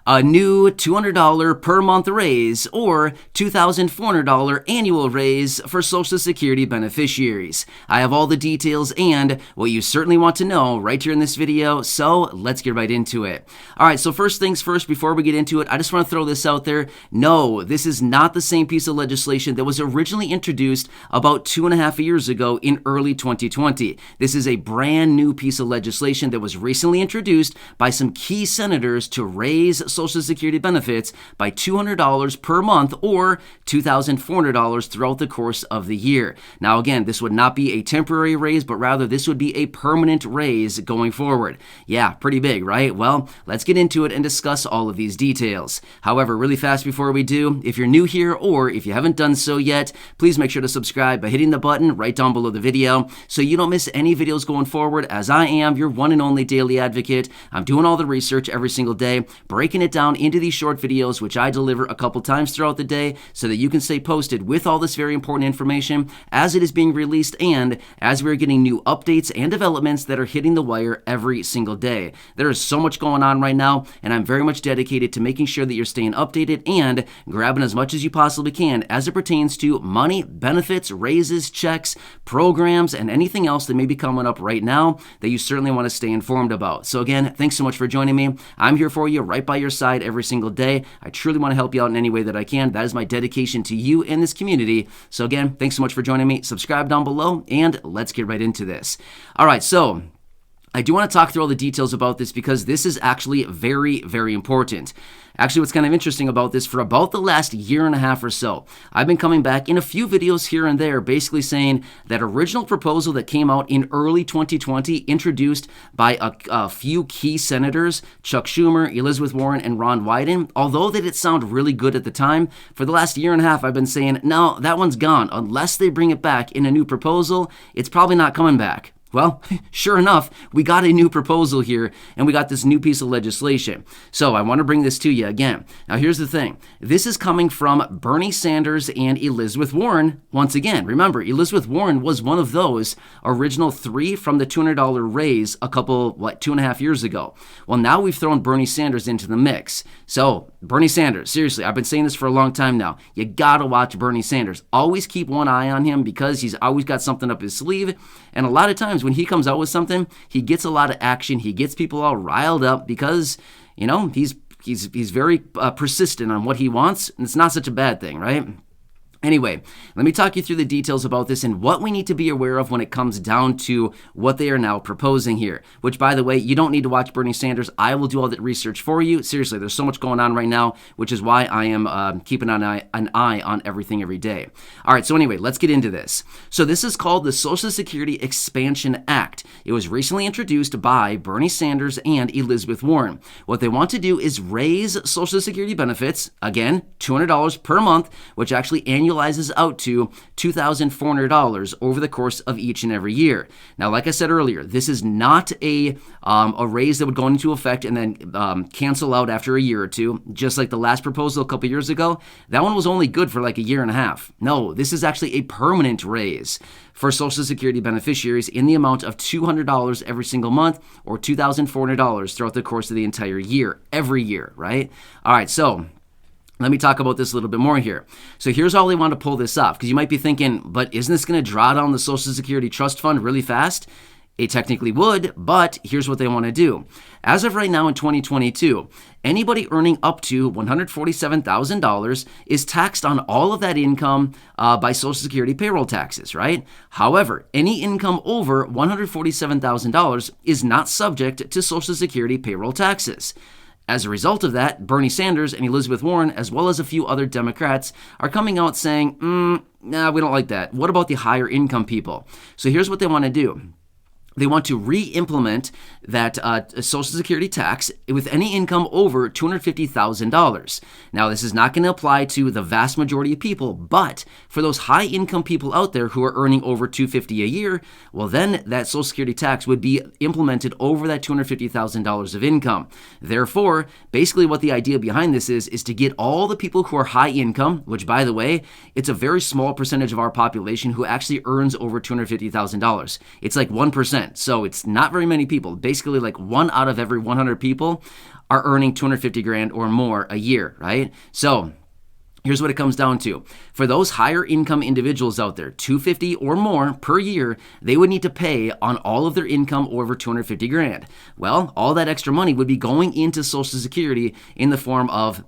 a new $200 per month raise or $2,400 annual raise for Social Security beneficiaries. I have all the details and what you certainly want to know right here in this video, so let's get right into it. All right, so first things first, before we get into it, I just want to throw this out there. No, this is not the same piece of legislation that was originally introduced about 2.5 years ago in early 2020. This is a brand new piece of legislation that was recently introduced by some key senators to raise Social Security benefits by $200 per month or $2,400 throughout the course of the year. Now again, this would not be a temporary raise, but rather this would be a permanent raise going forward. Yeah, pretty big, right? Well, let's get into it and discuss all of these details. However, really fast before we do, if you're new here or if you haven't done so yet, please make sure to subscribe by hitting the button right down below the video so you don't miss any videos going forward, as I am your one and only daily advocate. I'm doing all the research every single day, breaking it down into these short videos, which I deliver a couple times throughout the day so that you can stay posted with all this very important information as it is being released and as we're getting new updates and developments that are hitting the wire every single day. There is so much going on right now, and I'm very much dedicated to making sure that you're staying updated and grabbing as much as you possibly can as it pertains to money, benefits, raises, checks, programs, and anything else that may be coming up right now that you certainly want to stay informed about. So again, thanks so much for joining me. I'm here for you, right by your side every single day. I truly want to help you out in any way that I can. That is my dedication to you and this community. So again, thanks so much for joining me. Subscribe down below, and let's get right into this. All right, so I do want to talk through all the details about this because this is actually very, very important. Actually, what's kind of interesting about this, for about the last year and a half or so, I've been coming back in a few videos here and there basically saying that original proposal that came out in early 2020, introduced by a few key senators, Chuck Schumer, Elizabeth Warren, and Ron Wyden, although they did sound really good at the time, for the last year and a half I've been saying, no, that one's gone. Unless they bring it back in a new proposal, it's probably not coming back. Well, sure enough, we got a new proposal here, and we got this new piece of legislation. So I want to bring this to you again. Now, here's the thing. This is coming from Bernie Sanders and Elizabeth Warren. Once again, remember, Elizabeth Warren was one of those original three from the $200 raise a couple, 2.5 years ago. Well, now we've thrown Bernie Sanders into the mix. So, Bernie Sanders, seriously, I've been saying this for a long time now. You gotta watch Bernie Sanders. Always keep one eye on him because he's always got something up his sleeve, and a lot of times when he comes out with something, he gets a lot of action. He gets people all riled up because, you know, he's very persistent on what he wants, and it's not such a bad thing, right? Anyway, let me talk you through the details about this and what we need to be aware of when it comes down to what they are now proposing here, which, by the way, you don't need to watch Bernie Sanders. I will do all that research for you. Seriously, there's so much going on right now, which is why I am keeping an eye on everything every day. All right, so anyway, let's get into this. So this is called the Social Security Expansion Act. It was recently introduced by Bernie Sanders and Elizabeth Warren. What they want to do is raise Social Security benefits, again, $200 per month, which actually annualizes out to $2,400 over the course of each and every year. Now, like I said earlier, this is not a raise that would go into effect and then cancel out after a year or two, just like the last proposal a couple years ago. That one was only good for like a year and a half. No, this is actually a permanent raise for Social Security beneficiaries in the amount of $200 every single month or $2,400 throughout the course of the entire year, every year, right? All right, so let me talk about this a little bit more here. So here's how they want to pull this off, because you might be thinking, but isn't this going to draw down the Social Security Trust Fund really fast? It technically would, but here's what they want to do. As of right now in 2022, anybody earning up to $147,000 is taxed on all of that income by Social Security payroll taxes, right? However, any income over $147,000 is not subject to Social Security payroll taxes. As a result of that, Bernie Sanders and Elizabeth Warren, as well as a few other Democrats, are coming out saying, nah, we don't like that. What about the higher income people? So here's what they want to do. They want to re-implement that Social Security tax with any income over $250,000. Now, this is not going to apply to the vast majority of people, but for those high-income people out there who are earning over $250,000 a year, well, then that Social Security tax would be implemented over that $250,000 of income. Therefore, basically what the idea behind this is to get all the people who are high income, which, by the way, it's a very small percentage of our population who actually earns over $250,000. It's like 1%. So it's not very many people. Basically, like 1 out of every 100 people are earning 250 grand or more a year, right? So here's what it comes down to. For those higher income individuals out there, 250 or more per year, they would need to pay on all of their income over 250 grand. Well, all that extra money would be going into Social Security in the form of,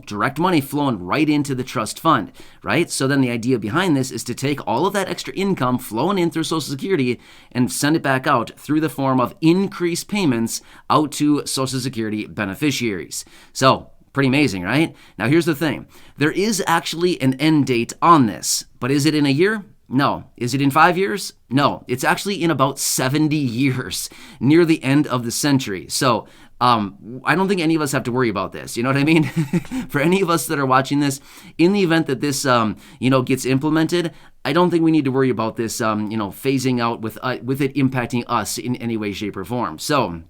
direct money flowing right into the trust fund, right? So then the idea behind this is to take all of that extra income flowing in through Social Security and send it back out through the form of increased payments out to Social Security beneficiaries. So pretty amazing, right? Now, here's the thing. There is actually an end date on this, but is it in a year? No. Is it in 5 years? No. It's actually in about 70 years, near the end of the century. So I don't think any of us have to worry about this. You know what I mean? For any of us that are watching this, in the event that this, gets implemented, I don't think we need to worry about this, phasing out with it impacting us in any way, shape, or form. So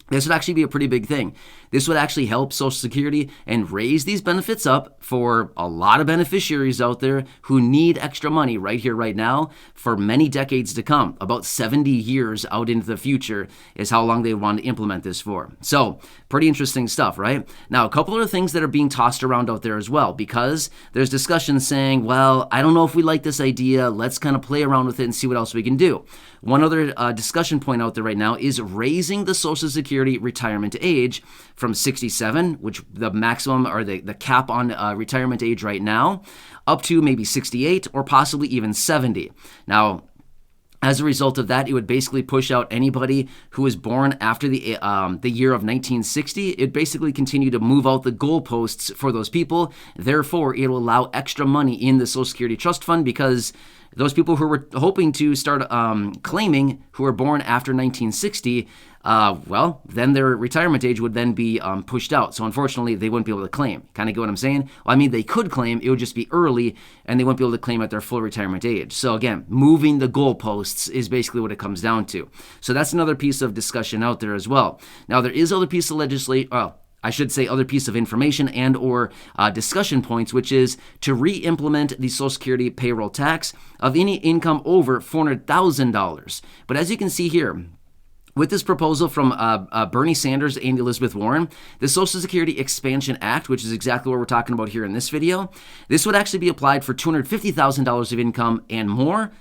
this would actually be a pretty big thing. This would actually help Social Security and raise these benefits up for a lot of beneficiaries out there who need extra money right here, right now, for many decades to come. About 70 years out into the future is how long they want to implement this for. So, pretty interesting stuff, right? Now, a couple of things that are being tossed around out there as well, because there's discussion saying, well, I don't know if we like this idea. Let's kind of play around with it and see what else we can do. One other discussion point out there right now is raising the Social Security retirement age from 67, which the maximum or the cap on retirement age right now, up to maybe 68 or possibly even 70. Now, as a result of that, it would basically push out anybody who was born after the year of 1960. It basically continue to move out the goalposts for those people. Therefore, it will allow extra money in the Social Security Trust Fund because those people who were hoping to start claiming who were born after 1960, then their retirement age would then be pushed out. So unfortunately, they wouldn't be able to claim. Kind of get what I'm saying? Well, I mean, they could claim. It would just be early, and they wouldn't be able to claim at their full retirement age. So again, moving the goalposts is basically what it comes down to. So that's another piece of discussion out there as well. Now, there is other piece of other piece of information and or discussion points, which is to re-implement the Social Security payroll tax of any income over $400,000. But as you can see here, with this proposal from Bernie Sanders and Elizabeth Warren, the Social Security Expansion Act, which is exactly what we're talking about here in this video, this would actually be applied for $250,000 of income and more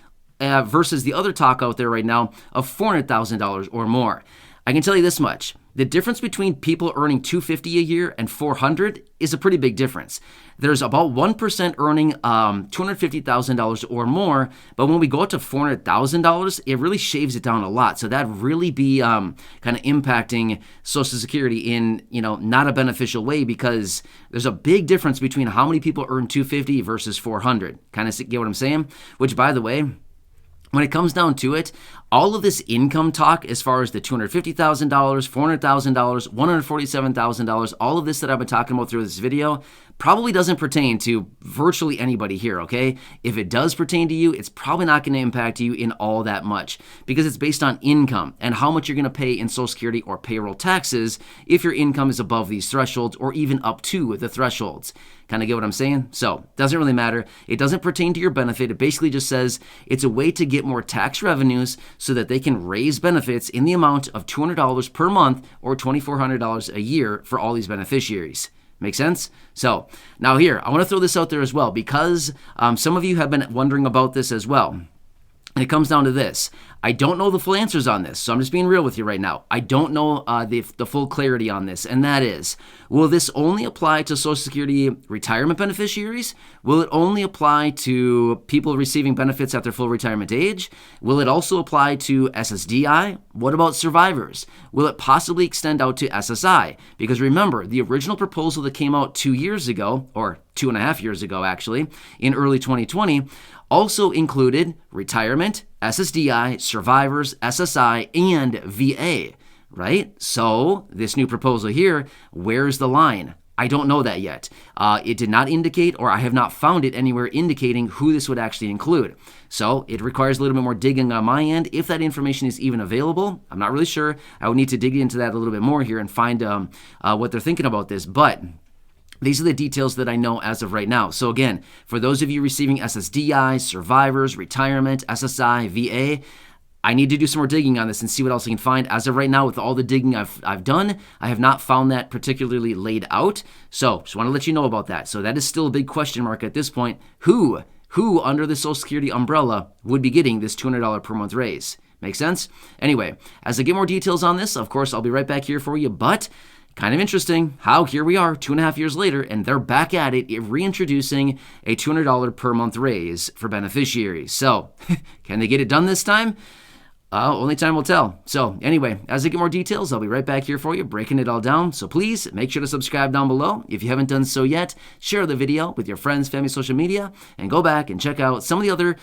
versus the other talk out there right now of $400,000 or more. I can tell you this much. The difference between people earning $250 a year and $400 is a pretty big difference. There's about 1% earning $250,000 or more, but when we go up to $400,000, it really shaves it down a lot. So that'd really be kind of impacting Social Security in, not a beneficial way because there's a big difference between how many people earn $250 versus $400. Kind of get what I'm saying? Which, by the way, when it comes down to it, all of this income talk as far as the $250,000, $400,000, $147,000, all of this that I've been talking about through this video probably doesn't pertain to virtually anybody here, okay? If it does pertain to you, it's probably not going to impact you in all that much because it's based on income and how much you're going to pay in Social Security or payroll taxes if your income is above these thresholds or even up to the thresholds. Kind of get what I'm saying? So, doesn't really matter. It doesn't pertain to your benefit. It basically just says it's a way to get more tax revenues so that they can raise benefits in the amount of $200 per month or $2,400 a year for all these beneficiaries. Make sense? So, now here, I want to throw this out there as well because some of you have been wondering about this as well. And it comes down to this. I don't know the full answers on this, so I'm just being real with you right now. I don't know the full clarity on this, and that is, will this only apply to Social Security retirement beneficiaries? Will it only apply to people receiving benefits at their full retirement age? Will it also apply to SSDI? What about survivors? Will it possibly extend out to SSI? Because remember, the original proposal that came out 2 years ago, or 2.5 years ago actually, in early 2020, also included retirement, SSDI, survivors, SSI, and VA, right? So this new proposal here, where's the line? I don't know that yet. It did not indicate, or I have not found it anywhere indicating who this would actually include. So it requires a little bit more digging on my end. If that information is even available, I'm not really sure. I would need to dig into that a little bit more here and find what they're thinking about this. But these are the details that I know as of right now. So again, for those of you receiving SSDI, survivors, retirement, SSI, VA, I need to do some more digging on this and see what else I can find. As of right now, with all the digging I've done, I have not found that particularly laid out. So just want to let you know about that. So that is still a big question mark at this point. Who under the Social Security umbrella would be getting this $200 per month raise? Make sense? Anyway, as I get more details on this, of course, I'll be right back here for you. But kind of interesting how here we are 2.5 years later, and they're back at it, reintroducing a $200 per month raise for beneficiaries. So can they get it done this time? Only time will tell. So anyway, as I get more details, I'll be right back here for you, breaking it all down. So please make sure to subscribe down below. If you haven't done so yet, share the video with your friends, family, social media, and go back and check out some of the other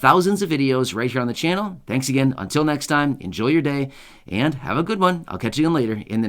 thousands of videos right here on the channel. Thanks again. Until next time, enjoy your day and have a good one. I'll catch you again later in the next